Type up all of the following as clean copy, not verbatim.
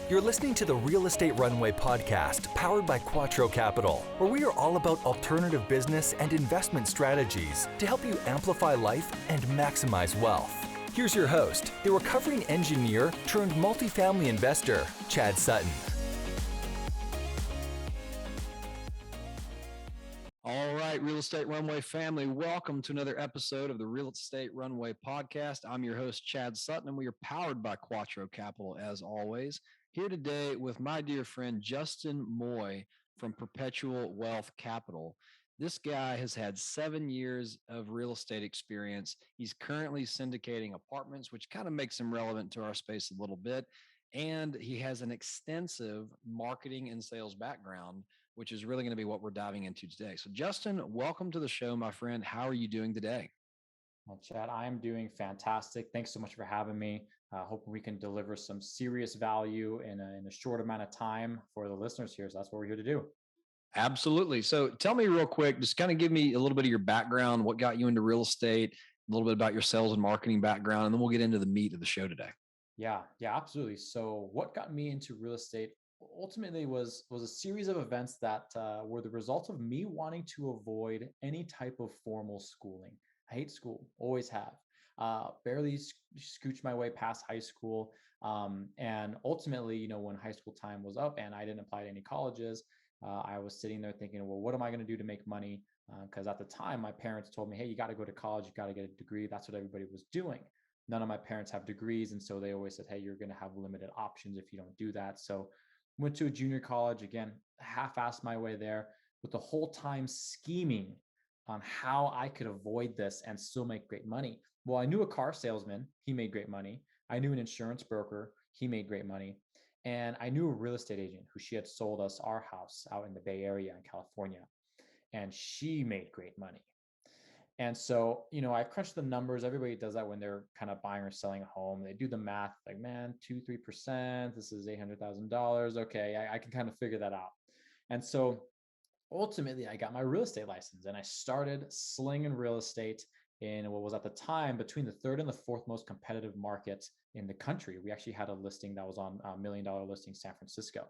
You're listening to the Real Estate Runway podcast, powered by Quattro Capital, where we are all about alternative business and investment strategies to help you amplify life and maximize wealth. Here's your host, the recovering engineer turned multifamily investor, Chad Sutton. All right, Real Estate Runway family, welcome to another episode of the Real Estate Runway podcast. I'm your host, Chad Sutton, and we are powered by Quattro Capital as always. Here today with my dear friend, Justin Moy from Perpetual Wealth Capital. This guy has had 7 years of real estate experience. He's currently syndicating apartments, which kind of makes him relevant to our space a little bit. And he has an extensive marketing and sales background, which is really going to be what we're diving into today. So Justin, welcome to the show, my friend. How are you doing today? Well, Chad, I am doing fantastic. Thanks so much for having me. Hoping we can deliver some serious value in a short amount of time for the listeners here. So that's what we're here to do. Absolutely. So tell me real quick, just kind of give me a little bit of your background, what got you into real estate, a little bit about your sales and marketing background, and then we'll get into the meat of the show today. Yeah, absolutely. So what got me into real estate ultimately was a series of events that were the result of me wanting to avoid any type of formal schooling. I hate school, always have. Barely scooched my way past high school. And ultimately, when high school time was up and I didn't apply to any colleges, I was sitting there thinking, well, what am I going to do to make money? Because at the time, my parents told me, hey, you got to go to college, you got to get a degree. That's what everybody was doing. None of my parents have degrees. And so they always said, hey, you're going to have limited options if you don't do that. So went to a junior college, again, half-assed my way there, with the whole time scheming on how I could avoid this and still make great money. Well, I knew a car salesman, he made great money. I knew an insurance broker, he made great money. And I knew a real estate agent who she had sold us our house out in the Bay Area in California, and she made great money. And so, I crunched the numbers. Everybody does that when they're kind of buying or selling a home. They do the math like, man, 2-3%, this is $800,000. Okay, I can kind of figure that out. And so ultimately, I got my real estate license and I started slinging real estate in what was at the time between the third and the fourth most competitive market in the country. We actually had a listing that was on $1 million listing, San Francisco.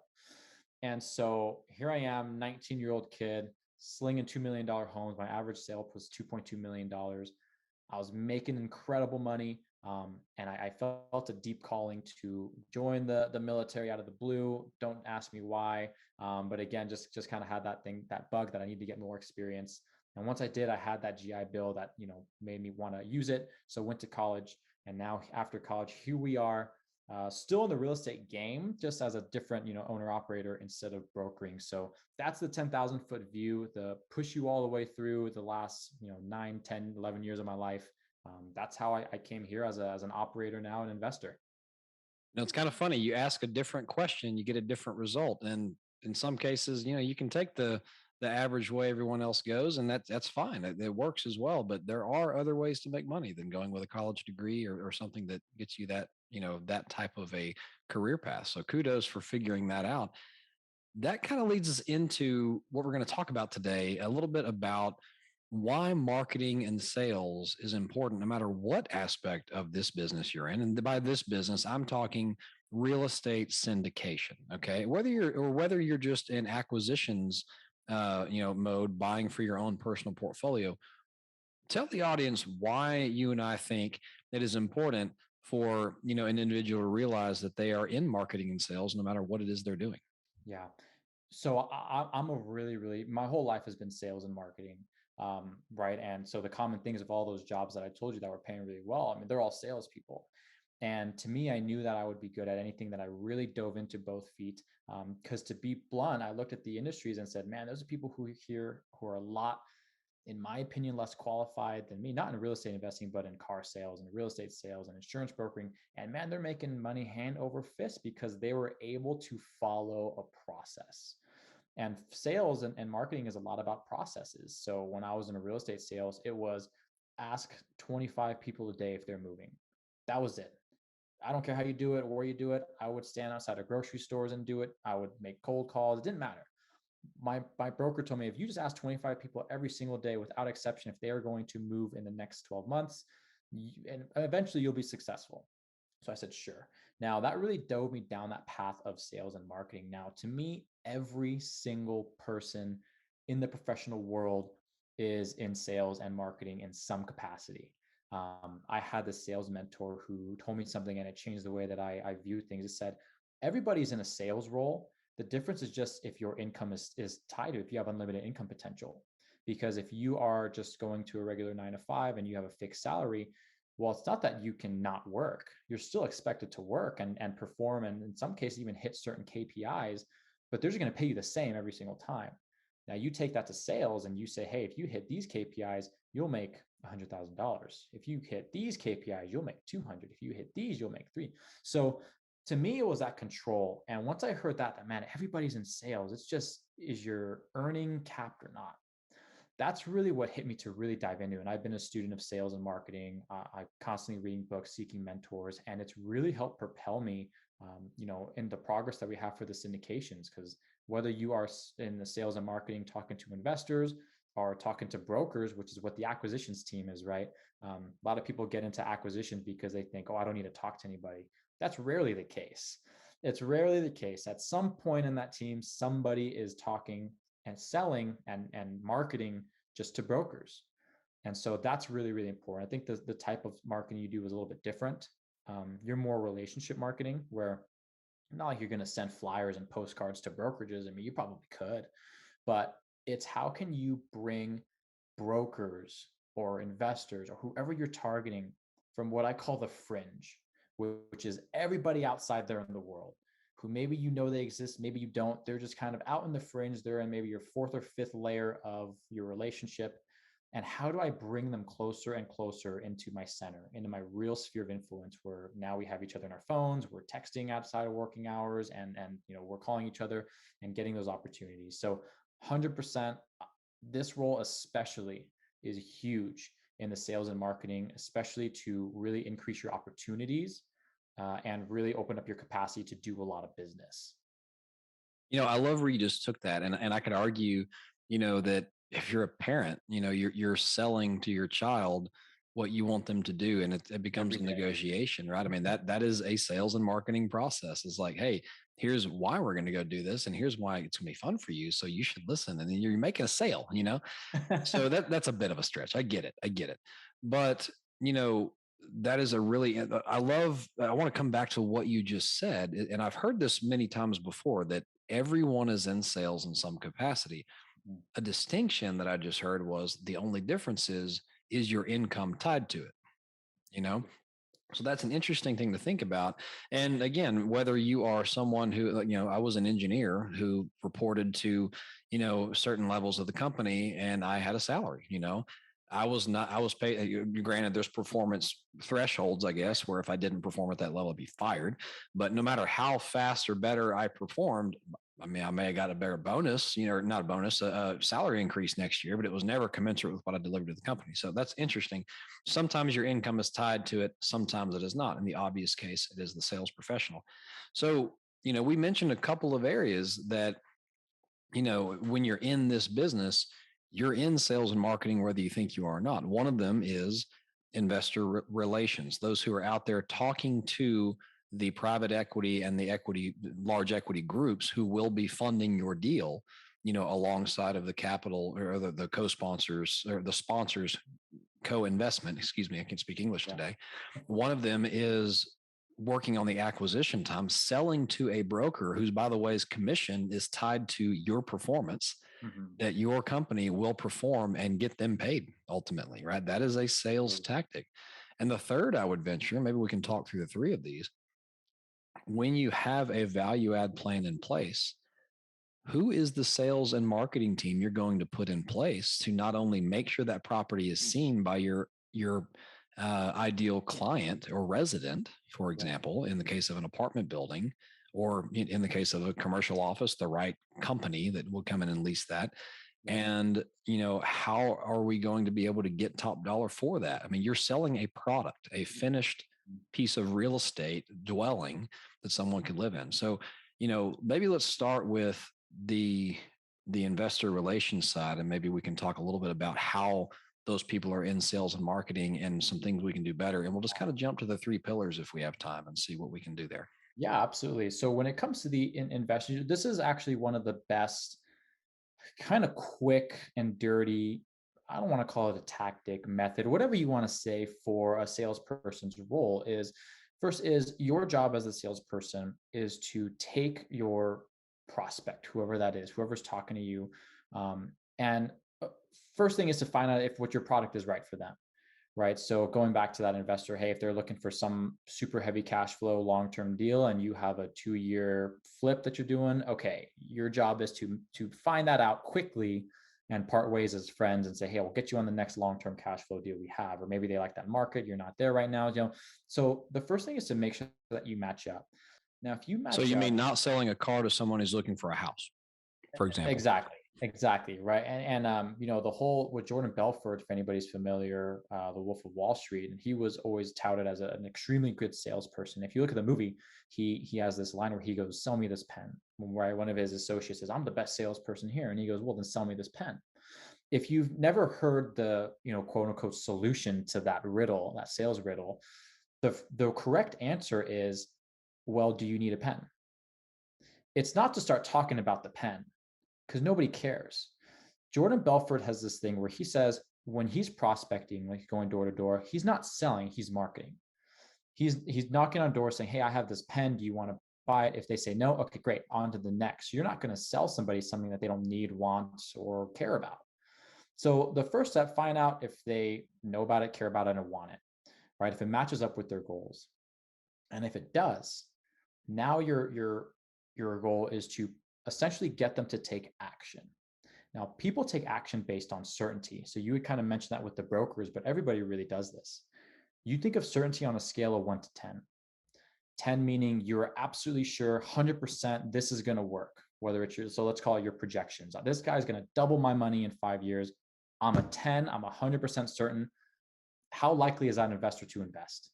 And so here I am, 19-year-old kid, slinging $2 million homes. My average sale was $2.2 million. I was making incredible money. And I felt a deep calling to join the military out of the blue. Don't ask me why. But again, just kind of had that bug that I need to get more experience. And once I did, I had that GI Bill that, made me want to use it. So went to college. And now after college, here we are, still in the real estate game, just as a different, owner operator instead of brokering. So that's the 10,000 foot view, the push you all the way through the last, 9, 10, 11 years of my life. That's how I came here as an operator, now an investor. It's kind of funny. You ask a different question, you get a different result. And in some cases, you can take the average way everyone else goes, and that's fine. It works as well. But there are other ways to make money than going with a college degree or something that gets you that, that type of a career path. So kudos for figuring that out. That kind of leads us into what we're going to talk about today, a little bit about why marketing and sales is important no matter what aspect of this business you're in. And by this business, I'm talking real estate syndication. Okay. Whether you're just in acquisitions, mode, buying for your own personal portfolio, tell the audience why you and I think it is important for, an individual to realize that they are in marketing and sales, no matter what it is they're doing. Yeah. So I'm a really, my whole life has been sales and marketing. Right. And so the common things of all those jobs that I told you that were paying really well, I mean, they're all salespeople. And to me, I knew that I would be good at anything that I really dove into both feet. Because to be blunt, I looked at the industries and said, man, those are people who are a lot, in my opinion, less qualified than me, not in real estate investing, but in car sales and real estate sales and insurance brokering. And man, they're making money hand over fist because they were able to follow a process. And sales and marketing is a lot about processes. So when I was in a real estate sales, it was ask 25 people a day if they're moving. That was it. I don't care how you do it or where you do it. I would stand outside of grocery stores and do it. I would make cold calls. It didn't matter. My broker told me, if you just ask 25 people every single day without exception, if they are going to move in the next 12 months, and eventually you'll be successful. So I said, sure. Now, that really dove me down that path of sales and marketing. Now, to me, every single person in the professional world is in sales and marketing in some capacity. I had this sales mentor who told me something and it changed the way that I view things. It said, everybody's in a sales role. The difference is just if your income is tied to, if you have unlimited income potential. Because if you are just going to a regular 9 to 5 and you have a fixed salary, well, it's not that you cannot work. You're still expected to work and perform, and in some cases, even hit certain KPIs, but they're just going to pay you the same every single time. Now, you take that to sales and you say, hey, if you hit these KPIs, you'll make $100,000. If you hit these KPIs, you'll make 200. If you hit these, you'll make 3. So to me, it was that control. And once I heard that, man, everybody's in sales. It's just, is your earning capped or not? That's really what hit me to really dive into. And I've been a student of sales and marketing. I'm constantly reading books, seeking mentors, and it's really helped propel me, in the progress that we have for the syndications. Because whether you are in the sales and marketing, talking to investors or talking to brokers, which is what the acquisitions team is, right? A lot of people get into acquisitions because they think, oh, I don't need to talk to anybody. That's rarely the case. It's rarely the case. At some point in that team, somebody is talking and selling and marketing just to brokers. And so that's really, really important. I think the type of marketing you do is a little bit different. You're more relationship marketing, where not like you're going to send flyers and postcards to brokerages. I mean, you probably could, but it's how can you bring brokers or investors or whoever you're targeting from what I call the fringe, which is everybody outside there in the world who maybe they exist, maybe you don't. They're just kind of out in the fringe. They're in maybe your fourth or fifth layer of your relationship. And how do I bring them closer and closer into my center, into my real sphere of influence, where now we have each other in our phones, we're texting outside of working hours, and we're calling each other and getting those opportunities. So 100%, this role especially is huge in the sales and marketing, especially to really increase your opportunities and really open up your capacity to do a lot of business. I love where you just took that. And I could argue, that if you're a parent, you're selling to your child what you want them to do. And it becomes Every a day. negotiation, right? I mean, that is a sales and marketing process. It's like, hey, here's why we're going to go do this. And here's why it's going to be fun for you. So you should listen. And then you're making a sale. So that's a bit of a stretch. I get it. But, that is a really, I want to come back to what you just said. And I've heard this many times before, that everyone is in sales in some capacity. A distinction that I just heard was the only difference is your income tied to it, you know? So that's an interesting thing to think about. And again, whether you are someone who, I was an engineer who reported to, certain levels of the company, and I had a salary, I was paid. Granted, there's performance thresholds, I guess, where if I didn't perform at that level, I'd be fired. But no matter how fast or better I performed, I mean, I may have got a better bonus, or not a bonus, a salary increase next year, but it was never commensurate with what I delivered to the company. So that's interesting. Sometimes your income is tied to it. Sometimes it is not. In the obvious case, it is the sales professional. So, we mentioned a couple of areas that, when you're in this business, you're in sales and marketing, whether you think you are or not. One of them is investor relations, those who are out there talking to the private equity and the large equity groups who will be funding your deal, alongside of the capital or the co-sponsors or the sponsors co-investment. Excuse me, I can speak English today. One of them is working on the acquisition time, selling to a broker whose, by the way's commission is tied to your performance, that your company will perform and get them paid ultimately, right? That is a sales tactic. And the third, I would venture, maybe we can talk through the three of these. When you have a value add plan in place, who is the sales and marketing team you're going to put in place to not only make sure that property is seen by your ideal client or resident, for example, in the case of an apartment building, or in the case of a commercial office, the right company that will come in and lease that. And, how are we going to be able to get top dollar for that? I mean, you're selling a product, a finished piece of real estate dwelling that someone could live in. So, maybe let's start with the investor relations side, and maybe we can talk a little bit about how those people are in sales and marketing and some things we can do better. And we'll just kind of jump to the three pillars if we have time and see what we can do there. Yeah, absolutely. So when it comes to the investing, this is actually one of the best kind of quick and dirty, I don't want to call it a tactic, method, whatever you want to say for a salesperson's role is first is your job as a salesperson is to take your prospect, whoever that is, whoever's talking to you. And first thing is to find out if what your product is right for them. Right. So going back to that investor, hey, if they're looking for some super heavy cash flow long-term deal and you have a 2-year flip that you're doing, okay, your job is to find that out quickly and part ways as friends and say, hey, we'll get you on the next long-term cash flow deal we have. Or maybe they like that market, you're not there right now. So the first thing is to make sure that you match up. Now, if you match So you up, mean not selling a car to someone who's looking for a house, for example? Exactly. Right. And the whole with Jordan Belfort, if anybody's familiar, the Wolf of Wall Street, and he was always touted as an extremely good salesperson. If you look at the movie, he has this line where he goes, "Sell me this pen." Where one of his associates says, "I'm the best salesperson here," and he goes, "Well, then sell me this pen." If you've never heard the quote unquote solution to that riddle, that sales riddle, the correct answer is, well, do you need a pen? It's not to start talking about the pen, because nobody cares. Jordan Belfort has this thing where he says when he's prospecting, like going door to door, he's not selling, he's marketing. He's knocking on doors saying, hey, I have this pen. Do you want to buy it? If they say no, okay, great. On to the next. You're not going to sell somebody something that they don't need, want, or care about. So the first step, find out if they know about it, care about it, and want it, right? If it matches up with their goals. And if it does, now your goal is to essentially get them to take action. Now, people take action based on certainty. So you would kind of mention that with the brokers, but everybody really does this. You think of certainty on a scale of 1 to 10. 10 meaning you're absolutely sure 100% this is going to work, whether it's so let's call it your projections. This guy's going to double my money in 5 years. I'm a 10, I'm 100% certain. How likely is that investor to invest?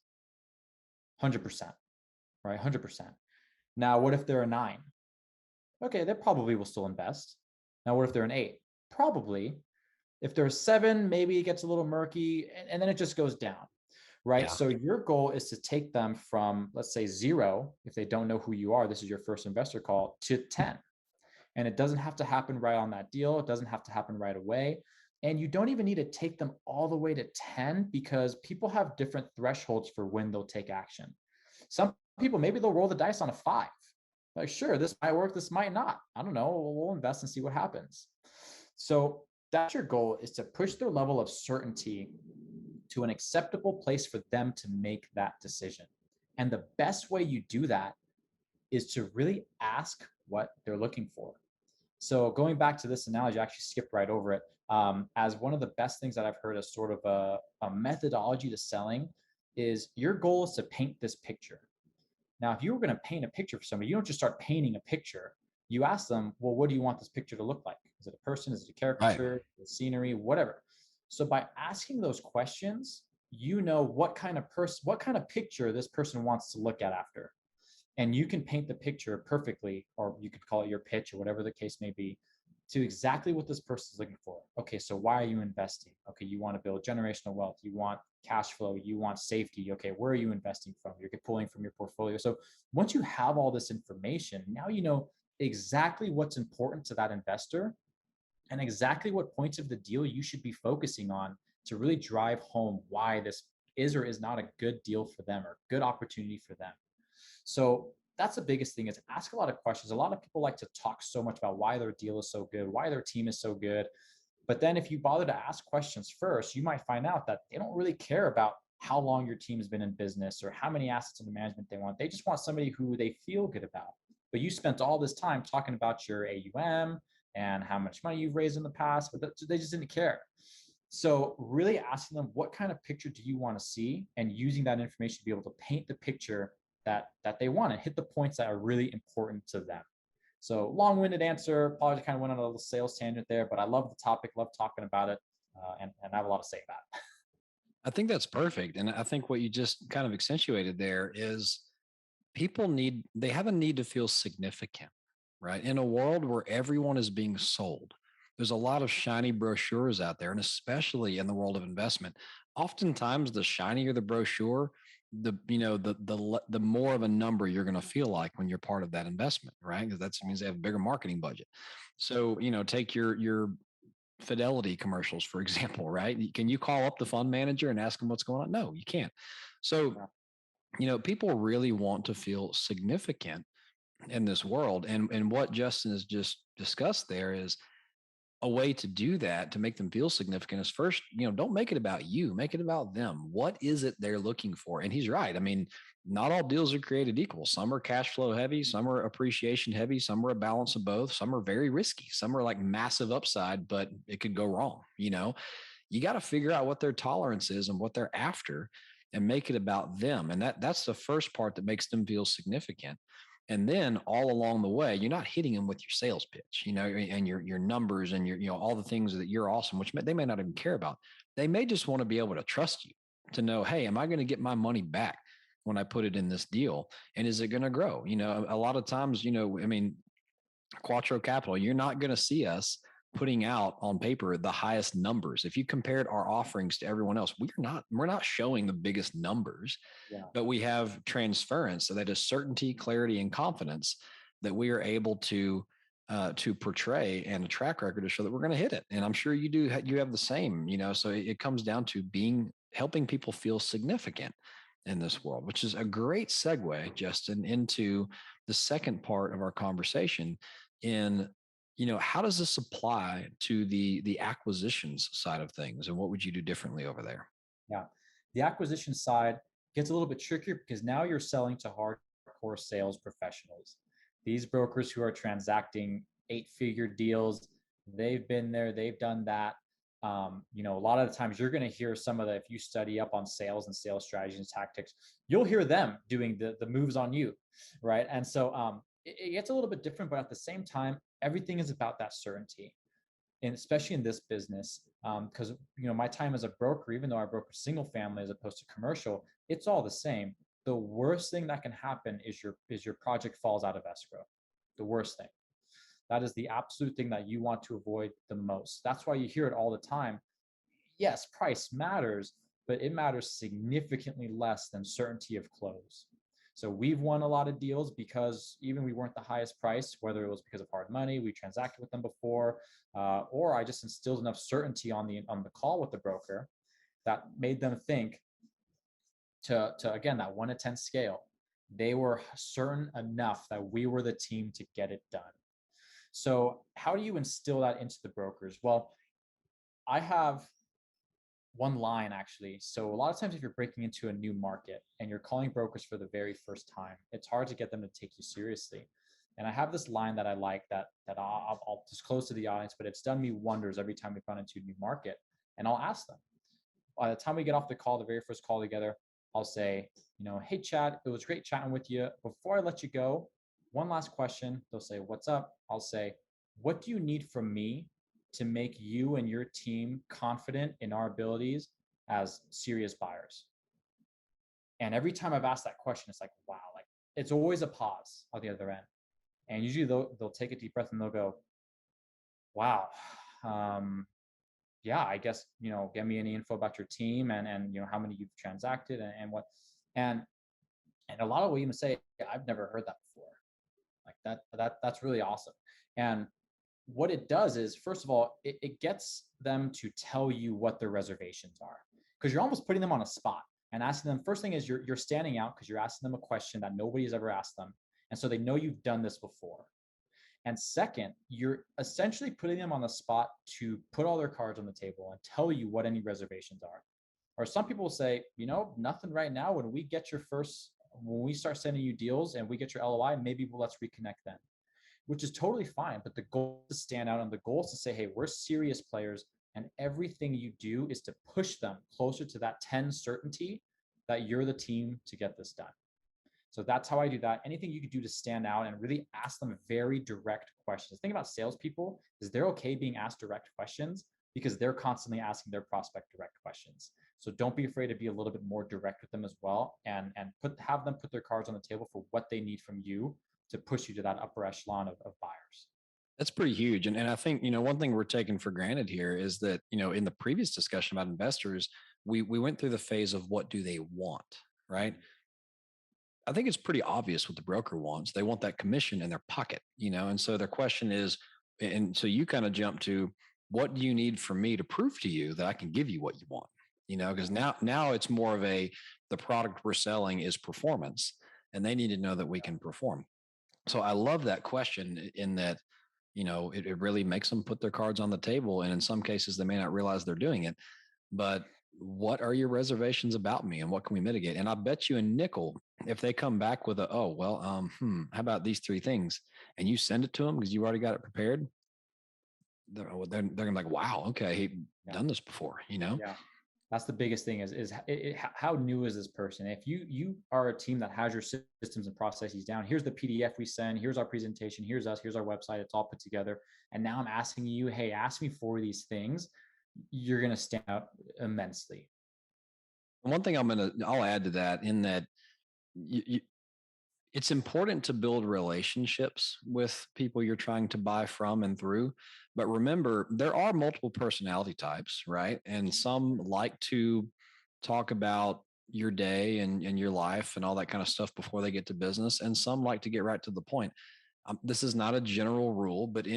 100%, right? 100%. Now, what if they're a 9? Okay, they probably will still invest. Now, what if they're an 8? Probably. If they're a 7, maybe it gets a little murky, and then it just goes down, right? Yeah. So your goal is to take them from, let's say 0, if they don't know who you are, this is your first investor call, to 10. And it doesn't have to happen right on that deal. It doesn't have to happen right away. And you don't even need to take them all the way to 10 because people have different thresholds for when they'll take action. Some people, maybe they'll roll the dice on a 5. Like, sure, this might work, this might not. I don't know. We'll invest and see what happens. So that's your goal, is to push their level of certainty to an acceptable place for them to make that decision. And the best way you do that is to really ask what they're looking for. So going back to this analogy, I actually skipped right over it. As one of the best things that I've heard as sort of a methodology to selling is your goal is to paint this picture. Now, if you were going to paint a picture for somebody, you don't just start painting a picture. You ask them, well, what do you want this picture to look like? Is it a person? Is it a caricature? Right. Scenery? Whatever. So by asking those questions, you know what kind of picture this person wants to look at after. And you can paint the picture perfectly, or you could call it your pitch or whatever the case may be, to exactly what this person is looking for. Okay, so why are you investing? Okay, you want to build generational wealth. You want cash flow. You want safety. Okay, where are you investing from? You're pulling from your portfolio. So once you have all this information, now you know exactly what's important to that investor and exactly what points of the deal you should be focusing on to really drive home why this is or is not a good deal for them or good opportunity for them. So that's the biggest thing, is ask a lot of questions. A lot of people like to talk so much about why their deal is so good, why their team is so good. But then if you bother to ask questions first, you might find out that they don't really care about how long your team has been in business or how many assets under management they want. They just want somebody who they feel good about. But you spent all this time talking about your AUM and how much money you've raised in the past, but they just didn't care. So really asking them, what kind of picture do you want to see? And using that information to be able to paint the picture that they want and hit the points that are really important to them. So long-winded answer, probably kind of went on a little sales tangent there, but I love the topic, love talking about it, and I have a lot to say about it. I think that's perfect. And I think what you just kind of accentuated there is they have a need to feel significant, right? In a world where everyone is being sold, there's a lot of shiny brochures out there, and especially in the world of investment. Oftentimes, the shinier the brochure, the more of a number you're going to feel like when you're part of that investment, right? Because that means they have a bigger marketing budget. So, take your Fidelity commercials, for example, right? Can you call up the fund manager and ask them what's going on? No, you can't. So, people really want to feel significant in this world. And what Justin has just discussed there is a way to do that, to make them feel significant, is first, don't make it about you, make it about them. What is it they're looking for? And he's right. I mean, not all deals are created equal. Some are cash flow heavy, some are appreciation heavy, some are a balance of both, some are very risky, some are like massive upside, but it could go wrong. You got to figure out what their tolerance is and what they're after, and make it about them. And that's the first part that makes them feel significant. And then all along the way, you're not hitting them with your sales pitch, and your numbers and your, all the things that you're awesome, which they may not even care about. They may just want to be able to trust you, to know, hey, am I going to get my money back when I put it in this deal? And is it going to grow? A lot of times, Quattro Capital, you're not going to see us putting out on paper the highest numbers. If you compared our offerings to everyone else, we're not showing the biggest numbers, but we have transference. So that is certainty, clarity, and confidence that we are able to portray, and a track record to show that we're going to hit it. And I'm sure you do. You have the same. So it comes down to helping people feel significant in this world, which is a great segue, Justin, into the second part of our conversation. In how does this apply to the acquisitions side of things, and what would you do differently over there? Yeah, the acquisition side gets a little bit trickier because now you're selling to hardcore sales professionals. These brokers who are transacting 8-figure deals, they've been there, they've done that. A lot of the times you're going to hear some of the, if you study up on sales and sales strategies and tactics, you'll hear them doing the moves on you, right? And so it gets a little bit different, but at the same time, everything is about that certainty. And especially in this business, because my time as a broker, even though I broker single family as opposed to commercial, it's all the same. The worst thing that can happen is your project falls out of escrow. The worst thing. That is the absolute thing that you want to avoid the most. That's why you hear it all the time. Yes, price matters, but it matters significantly less than certainty of close. So we've won a lot of deals because even we weren't the highest price, whether it was because of hard money, we transacted with them before, or I just instilled enough certainty on the call with the broker that made them think to again, that 1 to 10 scale, they were certain enough that we were the team to get it done. So how do you instill that into the brokers? Well, I have one line actually. So a lot of times if you're breaking into a new market and you're calling brokers for the very first time, it's hard to get them to take you seriously. And I have this line that I like that I'll disclose to the audience, but it's done me wonders every time we've gone into a new market. And I'll ask them, by the time we get off the call, the very first call together, I'll say, hey, Chad, it was great chatting with you. Before I let you go, one last question. They'll say, what's up? I'll say, what do you need from me to make you and your team confident in our abilities as serious buyers? And every time I've asked that question, it's like, wow, like it's always a pause on the other end. And usually they'll take a deep breath and they'll go, wow, yeah, I guess, get me any info about your team and how many you've transacted and what, and a lot of what you say, I've never heard that before. Like that's really awesome. And what it does is, first of all, it gets them to tell you what their reservations are, because you're almost putting them on a spot and asking them. First thing is you're standing out because you're asking them a question that nobody has ever asked them. And so they know you've done this before. And second, you're essentially putting them on the spot to put all their cards on the table and tell you what any reservations are. Or some people say, nothing right now. When we start sending you deals and we get your LOI, maybe let's reconnect then, which is totally fine. But the goal is to stand out, and the goal is to say, hey, we're serious players, and everything you do is to push them closer to that 10 certainty that you're the team to get this done. So that's how I do that. Anything you could do to stand out and really ask them very direct questions. The thing about salespeople is they're okay being asked direct questions because they're constantly asking their prospect direct questions. So don't be afraid to be a little bit more direct with them as well, and have them put their cards on the table for what they need from you to push you to that upper echelon of buyers. That's pretty huge. And I think, one thing we're taking for granted here is that, in the previous discussion about investors, we went through the phase of what do they want, right? Mhm. I think it's pretty obvious what the broker wants. They want that commission in their pocket, and so their question is, and so you kind of jump to, what do you need from me to prove to you that I can give you what you want? Because now it's more of the product we're selling is performance, and they need to know that we can perform. So I love that question in that, it really makes them put their cards on the table. And in some cases, they may not realize they're doing it, but what are your reservations about me and what can we mitigate? And I bet you a nickel, if they come back with how about these three things? And you send it to them because you already got it prepared. They're gonna be like, wow, okay, he Yeah. done this before. Yeah. That's the biggest thing how new is this person? If you are a team that has your systems and processes down, here's the PDF we send, here's our presentation, here's us, here's our website, it's all put together. And now I'm asking you, hey, ask me for these things. You're going to stand out immensely. One thing I'll add to that in that you, it's important to build relationships with people you're trying to buy from and through. But remember, there are multiple personality types, right? And some like to talk about your day and your life and all that kind of stuff before they get to business. And some like to get right to the point. This is not a general rule, but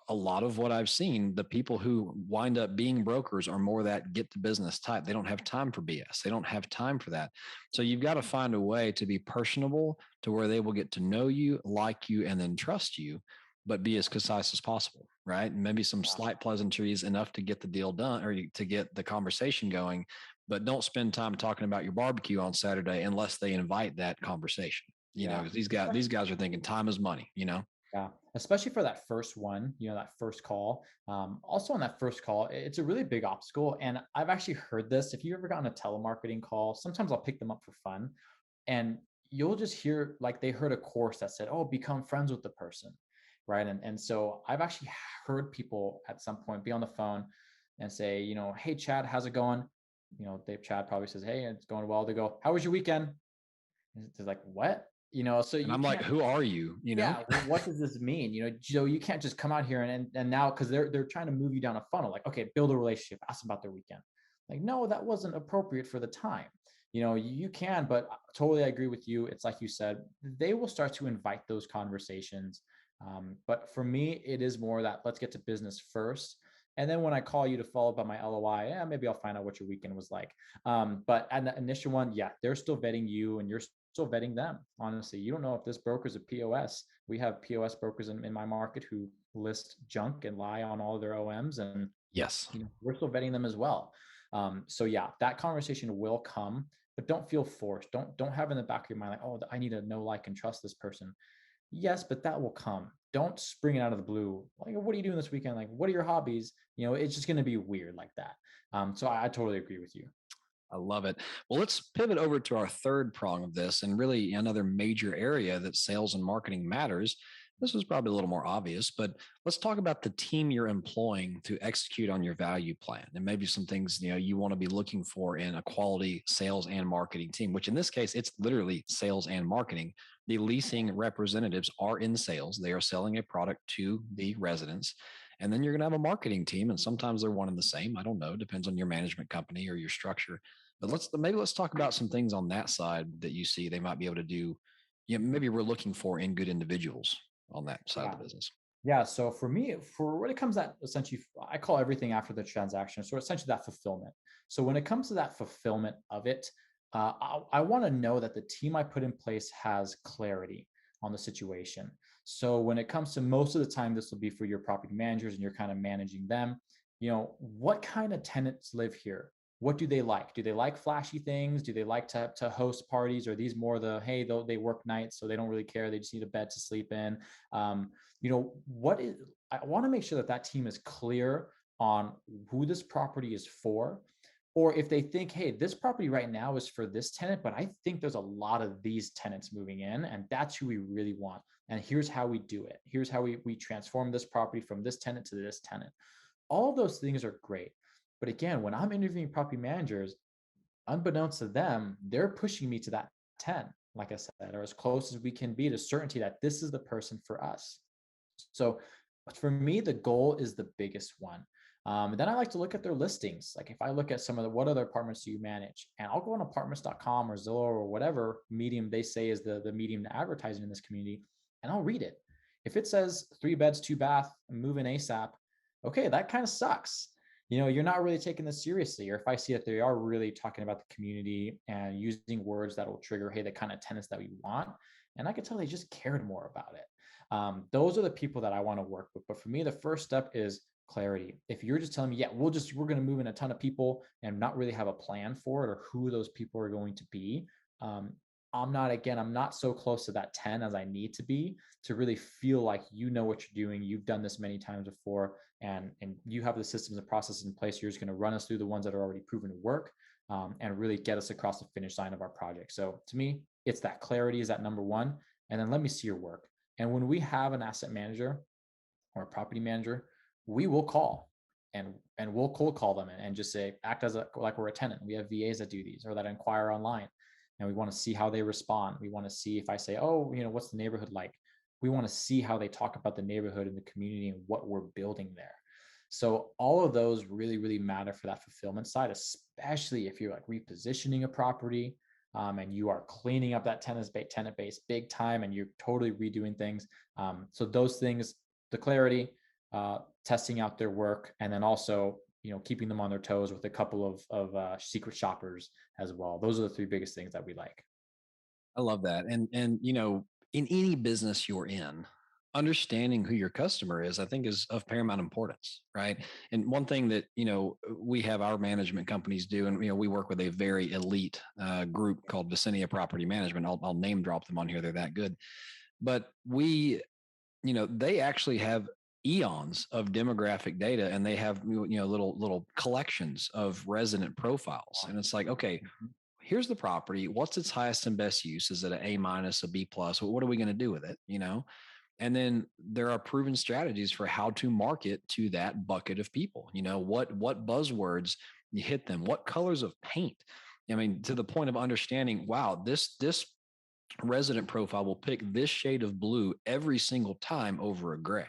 a lot of what I've seen, the people who wind up being brokers are more that get to business type. They don't have time for BS. They don't have time for that. So you've got to find a way to be personable to where they will get to know you, like you, and then trust you, but be as concise as possible, right? And maybe some Yeah. slight pleasantries enough to get the deal done or to get the conversation going, but don't spend time talking about your barbecue on Saturday unless they invite that conversation. Yeah. 'Cause these guys are thinking time is money. Yeah, especially for that first one, that first call. Also on that first call, it's a really big obstacle. And I've actually heard this. If you've ever gotten a telemarketing call, sometimes I'll pick them up for fun, and you'll just hear like they heard a course that said, "Oh, become friends with the person," right? And so I've actually heard people at some point be on the phone and say, "Hey, Chad, how's it going?" Chad probably says, "Hey, it's going well." They go, "How was your weekend?" And it's like, "What?" So And you I'm like, can't. who are you? Yeah, well, what does this mean? So you can't just come out here and now because they're trying to move you down a funnel. Like, okay, build a relationship, ask about their weekend. Like, no, that wasn't appropriate for the time. You can, but totally I agree with you. It's like you said, they will start to invite those conversations. But for me, it is more that let's get to business first. And then when I call you to follow up on my LOI, yeah, maybe I'll find out what your weekend was like. But at the initial one, yeah, they're still vetting you and you're still vetting them. Honestly, you don't know if this broker's a POS. We have POS brokers in my market who list junk and lie on all of their OMs, and Yes. we're still vetting them as well. So yeah, that conversation will come, but don't feel forced. Don't have in the back of your mind like, oh, I need to know, like, and trust this person. Yes, but that will come. Don't spring it out of the blue. Like, what are you doing this weekend? Like, what are your hobbies? It's just going to be weird like that. So I totally agree with you. I love it. Well, let's pivot over to our third prong of this and really another major area that sales and marketing matters. This was probably a little more obvious, but let's talk about the team you're employing to execute on your value plan and maybe some things you want to be looking for in a quality sales and marketing team, which in this case, it's literally sales and marketing. The leasing representatives are in sales. They are selling a product to the residents. And then you're going to have a marketing team, and sometimes they're one and the same. I don't know. Depends on your management company or your structure. But let's talk about some things on that side that you see they might be able to do. Maybe we're looking for in good individuals on that side of Yeah. the business. Yeah. So for me, for when it comes to that, essentially, I call everything after the transaction. So essentially that fulfillment. So when it comes to that fulfillment of it, I want to know that the team I put in place has clarity on the situation. So when it comes to most of the time, this will be for your property managers and you're kind of managing them. What kind of tenants live here? What do they like? Do they like flashy things? Do they like to host parties? Or are these more hey, though they work nights, so they don't really care. They just need a bed to sleep in. Um, what is I want to make sure that that team is clear on who this property is for, or if they think, hey, this property right now is for this tenant, but I think there's a lot of these tenants moving in and that's who we really want, and here's how we do it, here's how we transform this property from this tenant to this tenant. All of those things are great, but again, when I'm interviewing property managers, unbeknownst to them, they're pushing me to that 10, like I said, or as close as we can be to certainty that this is the person for us. So But for me, the goal is the biggest one. Then I like to look at their listings. Like if I look at some of the, what other apartments do you manage? And I'll go on apartments.com or Zillow or whatever medium they say is the medium to advertising in this community, and I'll read it. If it says 3 beds, 2 bath, move in ASAP, okay, that kind of sucks. You're not really taking this seriously. Or if I see that they are really talking about the community and using words that will trigger, hey, the kind of tenants that we want, and I could tell they just cared more about it. Those are the people that I want to work with. But for me, the first step is clarity. If you're just telling me, yeah, we're going to move in a ton of people and not really have a plan for it or who those people are going to be, um, I'm not so close to that 10 as I need to be to really feel like you know what you're doing. You've done this many times before, and you have the systems and processes in place. You're just going to run us through the ones that are already proven to work, and really get us across the finish line of our project. So to me, it's that clarity is that number one. And then let me see your work. And when we have an asset manager or a property manager, we will call and we'll cold call them and just say, act as like we're a tenant. We have VAs that do these or that inquire online, and we want to see how they respond. We want to see if I say, oh, what's the neighborhood like? We want to see how they talk about the neighborhood and the community and what we're building there. So all of those really, really matter for that fulfillment side, especially if you're like repositioning a property, and you are cleaning up that tenant base big time, and you're totally redoing things. So those things, the clarity, testing out their work, and then also keeping them on their toes with a couple of secret shoppers as well. Those are the three biggest things that we like. I love that. And in any business you're in, understanding who your customer is, I think, is of paramount importance, right? And one thing that we have our management companies do, and we work with a very elite group called Vicinity Property Management. I'll name drop them on here; they're that good. But they actually have eons of demographic data, and they have little collections of resident profiles, and it's like, okay, here's the property. What's its highest and best use? Is it an A minus, a B plus? What are we going to do with it? And then there are proven strategies for how to market to that bucket of people. What buzzwords you hit them, what colors of paint. I mean, to the point of understanding, wow, this resident profile will pick this shade of blue every single time over a gray.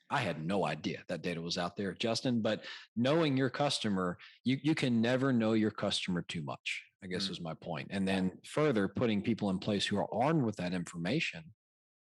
I had no idea that data was out there, Justin, but knowing your customer, you can never know your customer too much, I guess is my point. And then further putting people in place who are armed with that information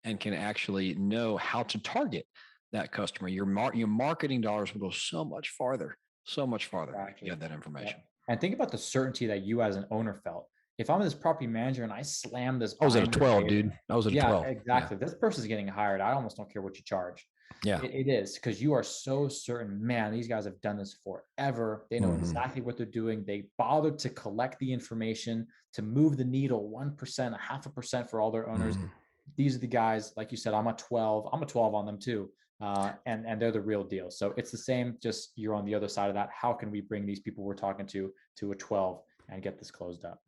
and can actually know how to target that customer. Your marketing dollars will go so much farther Exactly. if you have that information. Yeah. And think about the certainty that you as an owner felt. If I'm this property manager and I slam this, I was at a 12, dude. I was at a 12. Yeah, exactly. Yeah. This person's getting hired. I almost don't care what you charge. Yeah. It is because you are so certain, man, these guys have done this forever. They know exactly what they're doing. They bothered to collect the information to move the needle 1%, a 0.5% for all their owners. These are the guys, like you said, I'm a 12 on them too. And they're the real deal. So it's the same, just you're on the other side of that. How can we bring these people we're talking to a 12 and get this closed up?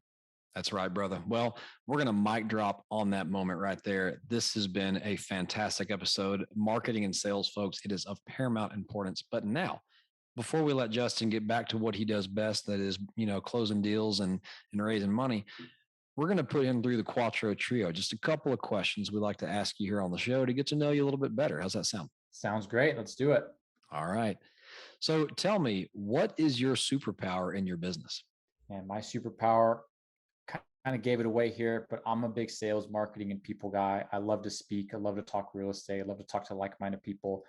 That's right, brother. Well, we're going to mic drop on that moment right there. This has been a fantastic episode. Marketing and sales, folks, it is of paramount importance. But now, before we let Justin get back to what he does best, that is, closing deals and raising money, we're going to put him through the Quattro Trio. Just a couple of questions we'd like to ask you here on the show to get to know you a little bit better. How's that sound? Sounds great. Let's do it. All right. So tell me, what is your superpower in your business? And my superpower, kind of gave it away here, but I'm a big sales, marketing, and people guy. I love to speak. I love to talk real estate. I love to talk to like-minded people,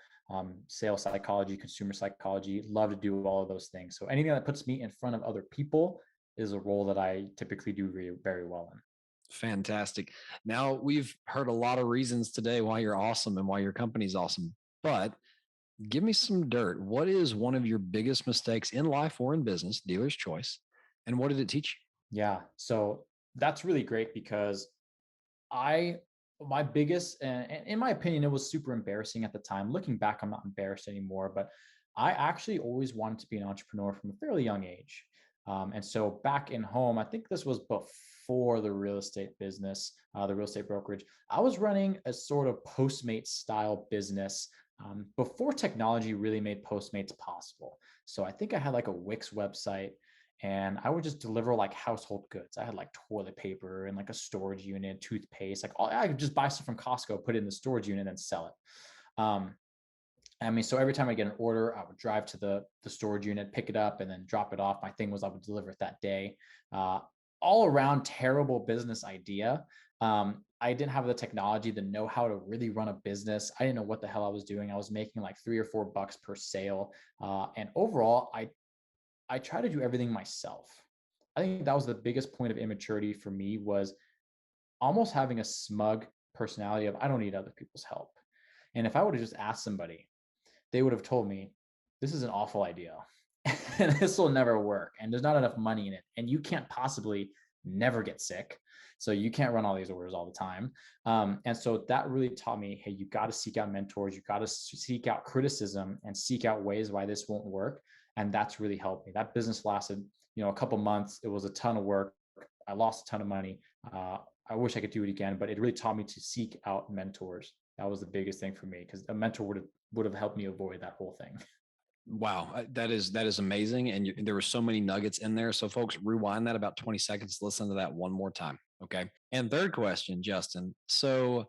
sales psychology, consumer psychology. Love to do all of those things. So anything that puts me in front of other people is a role that I typically do very, very well in. Fantastic. Now, we've heard a lot of reasons today why you're awesome and why your company's awesome, but give me some dirt. What is one of your biggest mistakes in life or in business, dealer's choice, and what did it teach you? Yeah. So that's really great because my biggest, and in my opinion, it was super embarrassing at the time. Looking back, I'm not embarrassed anymore, but I actually always wanted to be an entrepreneur from a fairly young age. And so back in home, I think this was before the real estate business, the real estate brokerage, I was running a sort of Postmates style business before technology really made Postmates possible. So I think I had like a Wix website, and I would just deliver like household goods. I had like toilet paper and like a storage unit, toothpaste, like I could just buy stuff from Costco, put it in the storage unit and sell it. I mean, so every time I get an order, I would drive to the storage unit, pick it up, and then drop it off. My thing was I would deliver it that day. Uh, all around terrible business idea. I didn't have the technology, the know-how to really run a business. I didn't know what the hell I was doing. I was making like $3 or $4 per sale. And overall, I try to do everything myself. I think that was the biggest point of immaturity for me, was almost having a smug personality of I don't need other people's help. And if I would have just asked somebody, they would have told me, this is an awful idea and this will never work. And there's not enough money in it. And you can't possibly never get sick. So you can't run all these orders all the time. And so that really taught me, hey, you got to seek out mentors. You got to seek out criticism and seek out ways why this won't work. And that's really helped me. That business lasted, a couple months. It was a ton of work. I lost a ton of money. I wish I could do it again, but it really taught me to seek out mentors. That was the biggest thing for me, because a mentor would have helped me avoid that whole thing. Wow, that is amazing, and there were so many nuggets in there. So, folks, rewind that about 20 seconds. Listen to that one more time, okay? And third question, Justin. So,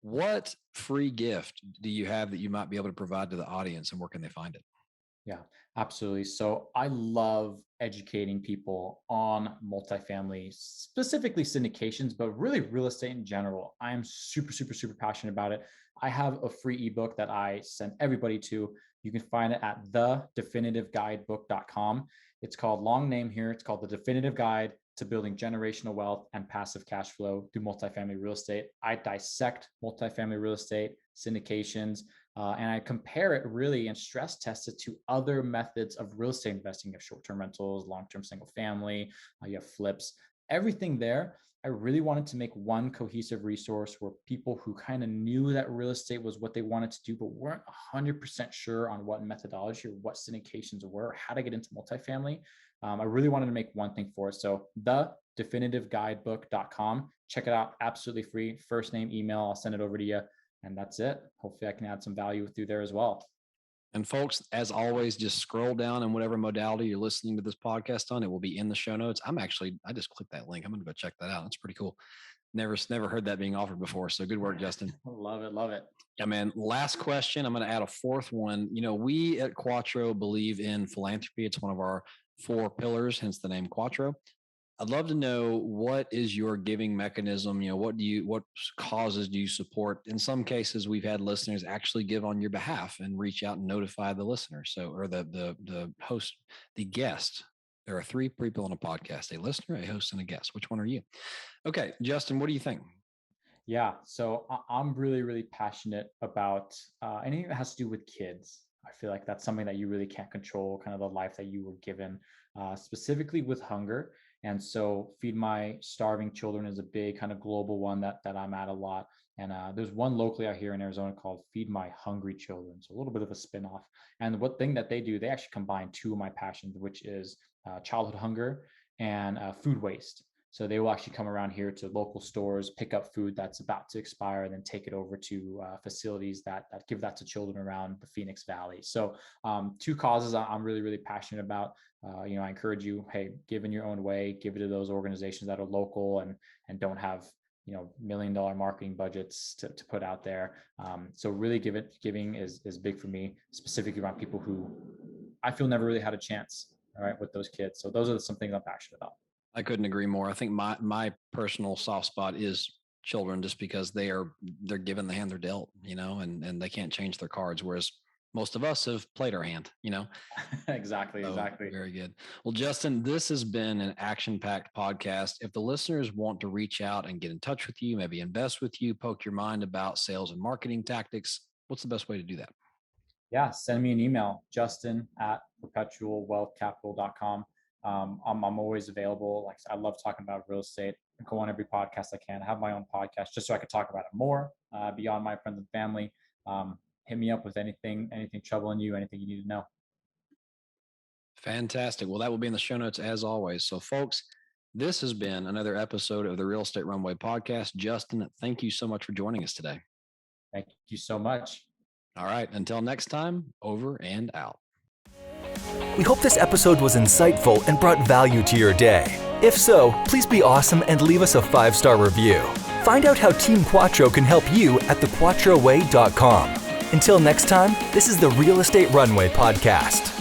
what free gift do you have that you might be able to provide to the audience, and where can they find it? Yeah, absolutely. So I love educating people on multifamily, specifically syndications, but really real estate in general. I am super, super, super passionate about it. I have a free ebook that I send everybody to. You can find it at thedefinitive.guidebook.com. It's called, long name here, it's called The Definitive Guide to Building Generational Wealth and Passive Cash Flow Through Multifamily Real Estate. I dissect multifamily real estate, syndications, and I compare it really and stress test it to other methods of real estate investing. You have short-term rentals, long-term single family, you have flips, everything there. I really wanted to make one cohesive resource where people who kind of knew that real estate was what they wanted to do, but weren't 100% sure on what methodology or what syndications were, or how to get into multifamily. I really wanted to make one thing for it. So thedefinitive.guidebook.com. Check it out. Absolutely free. First name, email. I'll send it over to you. And that's it. Hopefully I can add some value with you there as well. And folks, as always, just scroll down in whatever modality you're listening to this podcast on. It will be in the show notes. I just clicked that link. I'm going to go check that out. It's pretty cool. Never heard that being offered before. So good work, Justin. Love it. Love it. Yeah, man. Last question. I'm going to add a fourth one. We at Quattro believe in philanthropy. It's one of our 4 pillars, hence the name Quattro. I'd love to know, what is your giving mechanism? What causes do you support? In some cases, we've had listeners actually give on your behalf and reach out and notify the listener. So, or the host, the guest. There are 3 people on a podcast: a listener, a host, and a guest. Which one are you? Okay, Justin, what do you think? Yeah, so I'm really, really passionate about anything that has to do with kids. I feel like that's something that you really can't control, kind of the life that you were given, specifically with hunger. And so Feed My Starving Children is a big kind of global one that I'm at a lot. And there's one locally out here in Arizona called Feed My Hungry Children. So a little bit of a spinoff. And what thing that they do, they actually combine 2 of my passions, which is childhood hunger and food waste. So they will actually come around here to local stores, pick up food that's about to expire, and then take it over to facilities that give that to children around the Phoenix Valley. So 2 causes I'm really, really passionate about. I encourage you, hey, give in your own way, give it to those organizations that are local and don't have $1 million marketing budgets to put out there. So really giving is big for me, specifically around people who I feel never really had a chance, all right, with those kids. So those are some things I'm passionate about. I couldn't agree more. I think my personal soft spot is children, just because they're given the hand they're dealt, and they can't change their cards. Whereas most of us have played our hand, Exactly. So, Exactly. very good. Well, Justin, this has been an action-packed podcast. If the listeners want to reach out and get in touch with you, maybe invest with you, poke your mind about sales and marketing tactics, what's the best way to do that? Yeah, send me an email, justin@perpetualwealthcapital.com. I'm always available. Like I love talking about real estate. I go on every podcast I can. I have my own podcast just so I can talk about it more beyond my friends and family. Hit me up with anything troubling you, anything you need to know. Fantastic. Well, that will be in the show notes as always. So folks, this has been another episode of the Real Estate Runway podcast. Justin, thank you so much for joining us today. Thank you so much. All right. Until next time, over and out. We hope this episode was insightful and brought value to your day. If so, please be awesome and leave us a 5-star review. Find out how Team Quattro can help you at thequattroway.com. Until next time, this is the Real Estate Runway Podcast.